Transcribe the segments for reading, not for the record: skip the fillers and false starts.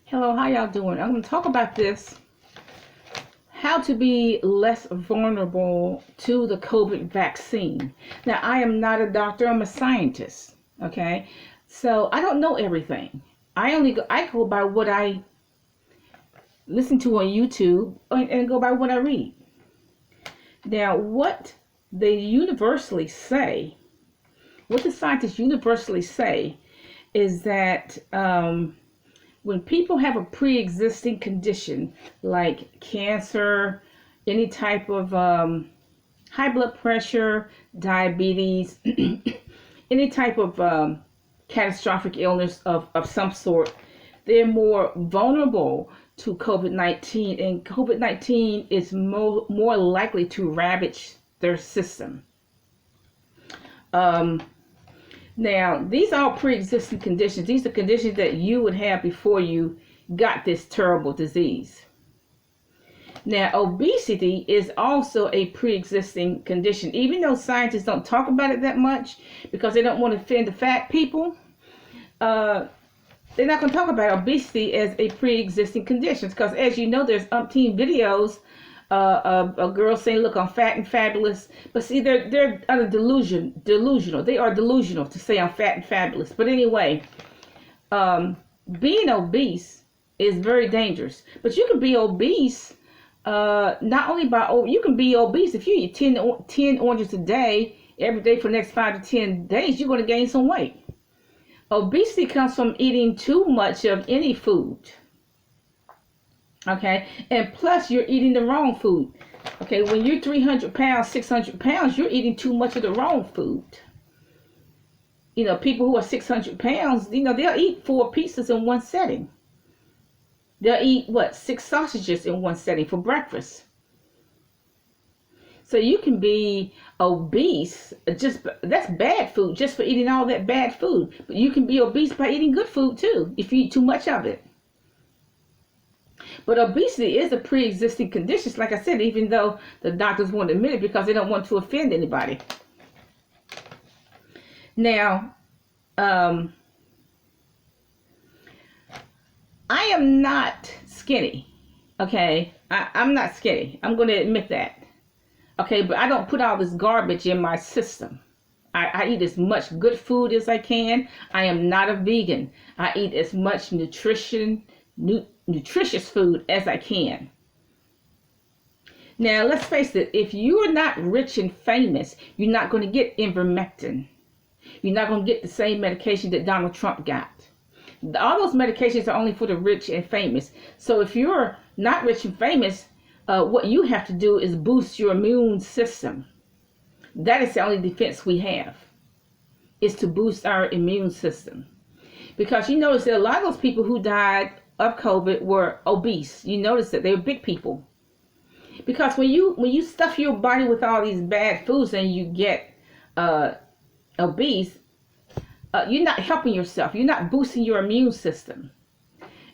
Hello, how y'all doing? I'm going to talk about this, how to be less vulnerable to the COVID vaccine. Now, I am not a doctor, I'm a scientist, okay? So I don't know everything. I go by what I listen to on YouTube and go by what I read. Now, what they universally say, what the scientists universally say is that when people have a pre-existing condition like cancer, any type of high blood pressure, diabetes, any type of catastrophic illness of some sort, they're more vulnerable to COVID-19, and COVID-19 is more likely to ravage their system. Now, these are pre-existing conditions. These are conditions that you would have before you got this terrible disease. Now, obesity is also a pre-existing condition. Even though scientists don't talk about it that much because they don't want to offend the fat people, they're not going to talk about obesity as a pre-existing condition. Because as you know, there's umpteen videos of girls saying, "Look, I'm fat and fabulous." But see, they're under delusional. They are delusional to say I'm fat and fabulous. But anyway, being obese is very dangerous. But you can be obese not only you can be obese if you eat 10 oranges a day every day for the next 5 to 10 days. You're going to gain some weight. Obesity comes from eating too much of any food. Okay, and plus you're eating the wrong food. Okay, when you're 300 pounds, 600 pounds, you're eating too much of the wrong food. You know, people who are 600 pounds, they'll eat 4 pizzas in one setting. They'll eat, 6 sausages in one setting for breakfast. So you can be obese, that's bad food, just for eating all that bad food. But you can be obese by eating good food too, if you eat too much of it. But obesity is a pre-existing condition, like I said, even though the doctors won't admit it because they don't want to offend anybody. Now, I am not skinny, okay? I'm not skinny. I'm going to admit that, okay? But I don't put all this garbage in my system. I eat as much good food as I can. I am not a vegan. I eat as much nutritious food as I can. Now, let's face it, if you are not rich and famous, you're not going to get ivermectin. You're not going to get the same medication that Donald Trump got. All those medications are only for the rich and famous. So if you're not rich and famous, what you have to do is boost your immune system. That is the only defense we have, is to boost our immune system. Because you notice that a lot of those people who died of COVID were obese. You notice that they were big people. Because when you stuff your body with all these bad foods and you get obese, you're not helping yourself. You're not boosting your immune system.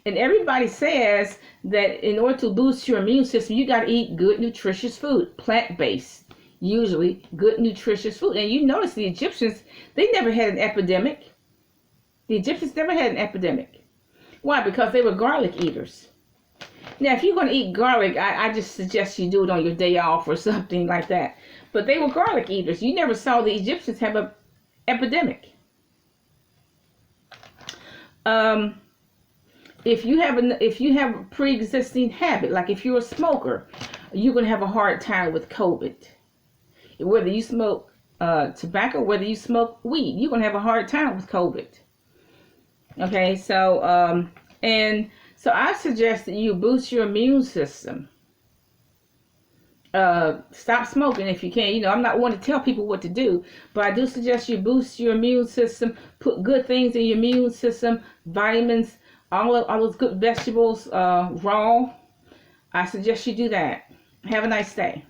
And everybody says that in order to boost your immune system, you got to eat good, nutritious food, plant-based, usually good, nutritious food. And you notice the Egyptians, they never had an epidemic. The Egyptians never had an epidemic. Why? Because they were garlic eaters. Now, if you're going to eat garlic, I just suggest you do it on your day off or something like that. But they were garlic eaters. You never saw the Egyptians have an epidemic. If you have a pre-existing habit, like if you're a smoker, you're going to have a hard time with COVID. Whether you smoke tobacco, whether you smoke weed, you're going to have a hard time with COVID. Okay, so so I suggest that you boost your immune system. Stop smoking if you can. I'm not one to tell people what to do, but I do suggest you boost your immune system. Put good things in your immune system, vitamins, all those good vegetables, raw. I suggest you do that. Have a nice day.